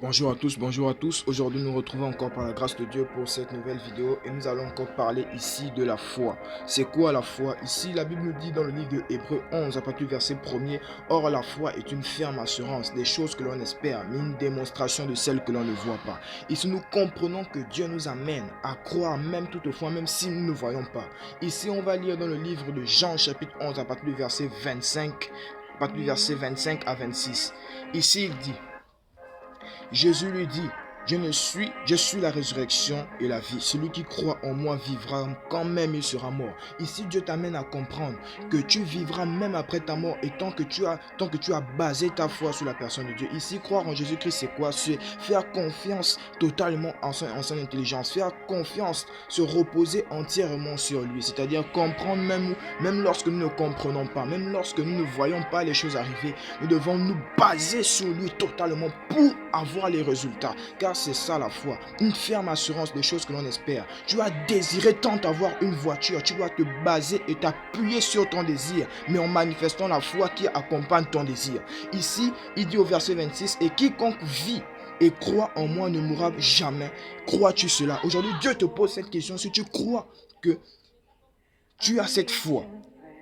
Bonjour à tous. Aujourd'hui, nous nous retrouvons encore par la grâce de Dieu pour cette nouvelle vidéo et nous allons encore parler ici de la foi. C'est quoi la foi? Ici, la Bible nous dit dans le livre de Hébreux 11 à partir du verset 1er, or la foi est une ferme assurance des choses que l'on espère, mais une démonstration de celles que l'on ne voit pas. Ici, nous comprenons que Dieu nous amène à croire même toutefois, même si nous ne voyons pas. Ici, on va lire dans le livre de Jean chapitre 11 à partir du verset 25, à partir du verset 25 à 26. Ici, il dit: Jésus lui dit: je suis la résurrection et la vie. Celui qui croit en moi vivra quand même il sera mort. Ici, Dieu t'amène à comprendre que tu vivras même après ta mort et tant que tu as basé ta foi sur la personne de Dieu. Ici, croire en Jésus-Christ, c'est quoi? C'est faire confiance totalement en son intelligence, faire confiance, se reposer entièrement sur lui. C'est-à-dire comprendre même lorsque nous ne comprenons pas, même lorsque nous ne voyons pas les choses arriver, nous devons nous baser sur lui totalement pour avoir les résultats. Car c'est ça la foi, une ferme assurance des choses que l'on espère. Tu as désiré tant avoir une voiture, tu dois te baser et t'appuyer sur ton désir, mais en manifestant la foi qui accompagne ton désir. Ici, il dit au verset 26, et quiconque vit et croit en moi ne mourra jamais. Crois-tu cela? Aujourd'hui, Dieu te pose cette question. Si tu crois que tu as cette foi,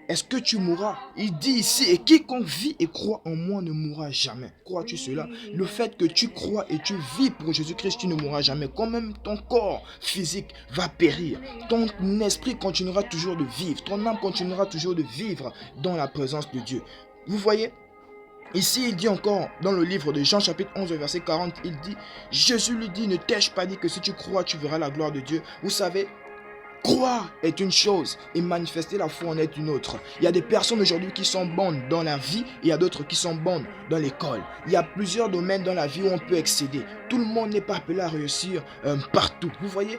est-ce que tu mourras? Il dit ici, et quiconque vit et croit en moi ne mourra jamais. Crois-tu cela? Le fait que tu crois et tu vis pour Jésus-Christ, tu ne mourras jamais. Quand même ton corps physique va périr, ton esprit continuera toujours de vivre, ton âme continuera toujours de vivre dans la présence de Dieu. Vous voyez? Ici, il dit encore dans le livre de Jean chapitre 11 verset 40, il dit: Jésus lui dit, ne t'ai-je pas dit que si tu crois, tu verras la gloire de Dieu? Vous savez, croire est une chose et manifester la foi en est une autre. Il y a des personnes aujourd'hui qui sont bonnes dans la vie et il y a d'autres qui sont bonnes dans l'école. Il y a plusieurs domaines dans la vie où on peut excéder. Tout le monde n'est pas appelé à réussir partout. Vous voyez,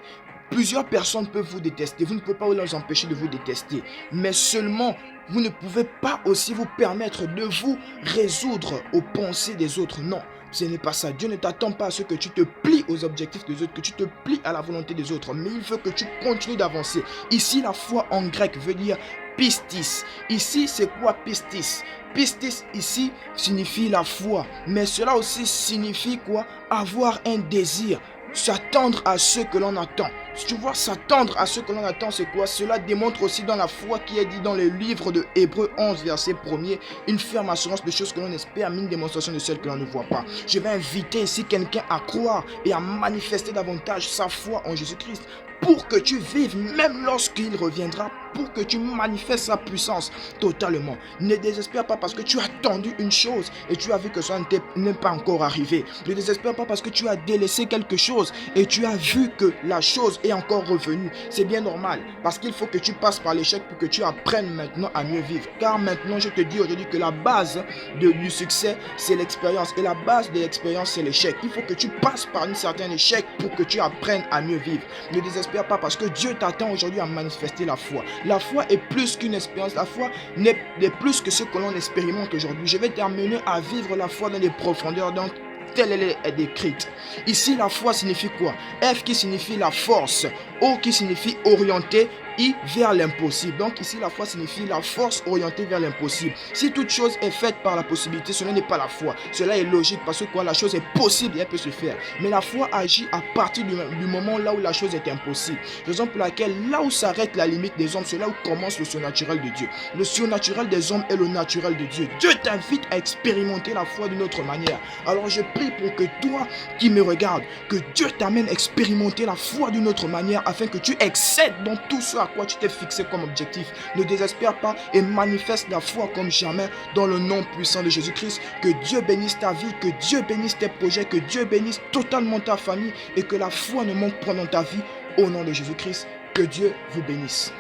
plusieurs personnes peuvent vous détester. Vous ne pouvez pas les empêcher de vous détester. Mais seulement, vous ne pouvez pas aussi vous permettre de vous résoudre aux pensées des autres. Non. Ce n'est pas ça. Dieu ne t'attend pas à ce que tu te plies aux objectifs des autres, que tu te plies à la volonté des autres. Mais il veut que tu continues d'avancer. Ici, la foi en grec veut dire pistis. Ici, c'est quoi pistis? Pistis ici signifie la foi. Mais cela aussi signifie quoi? Avoir un désir. S'attendre à ce que l'on attend. Si tu vois, s'attendre à ce que l'on attend, c'est quoi? Cela démontre aussi dans la foi qui est dit dans le livre de Hébreux 11, verset 1er, une ferme assurance de choses que l'on espère, mais une démonstration de celles que l'on ne voit pas. Je vais inviter ici quelqu'un à croire et à manifester davantage sa foi en Jésus-Christ pour que tu vives même lorsqu'il reviendra, pour que tu manifestes sa puissance totalement. Ne désespère pas parce que tu as attendu une chose et tu as vu que ça n'est pas encore arrivé. Ne désespère pas parce que tu as délaissé quelque chose et tu as vu que la chose est encore revenue. C'est bien normal parce qu'il faut que tu passes par l'échec pour que tu apprennes maintenant à mieux vivre. Car maintenant, je te dis aujourd'hui que la base du succès, c'est l'expérience et la base de l'expérience, c'est l'échec. Il faut que tu passes par un certain échec pour que tu apprennes à mieux vivre. Ne désespère pas parce que Dieu t'attend aujourd'hui à manifester la foi. La foi est plus qu'une expérience. La foi n'est plus que ce que l'on expérimente aujourd'hui. Je vais t'amener à vivre la foi dans les profondeurs, donc telle elle est décrite. Ici, la foi signifie quoi? F qui signifie la force, O qui signifie orienter, I vers l'impossible. Donc ici, la foi signifie la force orientée vers l'impossible. Si toute chose est faite par la possibilité, cela n'est pas la foi. Cela est logique parce que quoi, la chose est possible et elle peut se faire. Mais la foi agit à partir du moment là où la chose est impossible. Raison pour laquelle là où s'arrête la limite des hommes, c'est là où commence le surnaturel de Dieu. Le surnaturel des hommes est le naturel de Dieu. Dieu t'invite à expérimenter la foi d'une autre manière. Alors je prie pour que toi qui me regardes, que Dieu t'amène à expérimenter la foi d'une autre manière afin que tu excèdes dans tout ce à quoi tu t'es fixé comme objectif. Ne désespère pas et manifeste la foi comme jamais dans le nom puissant de Jésus-Christ. Que Dieu bénisse ta vie, que Dieu bénisse tes projets, que Dieu bénisse totalement ta famille et que la foi ne manque pas dans ta vie au nom de Jésus-Christ. Que Dieu vous bénisse.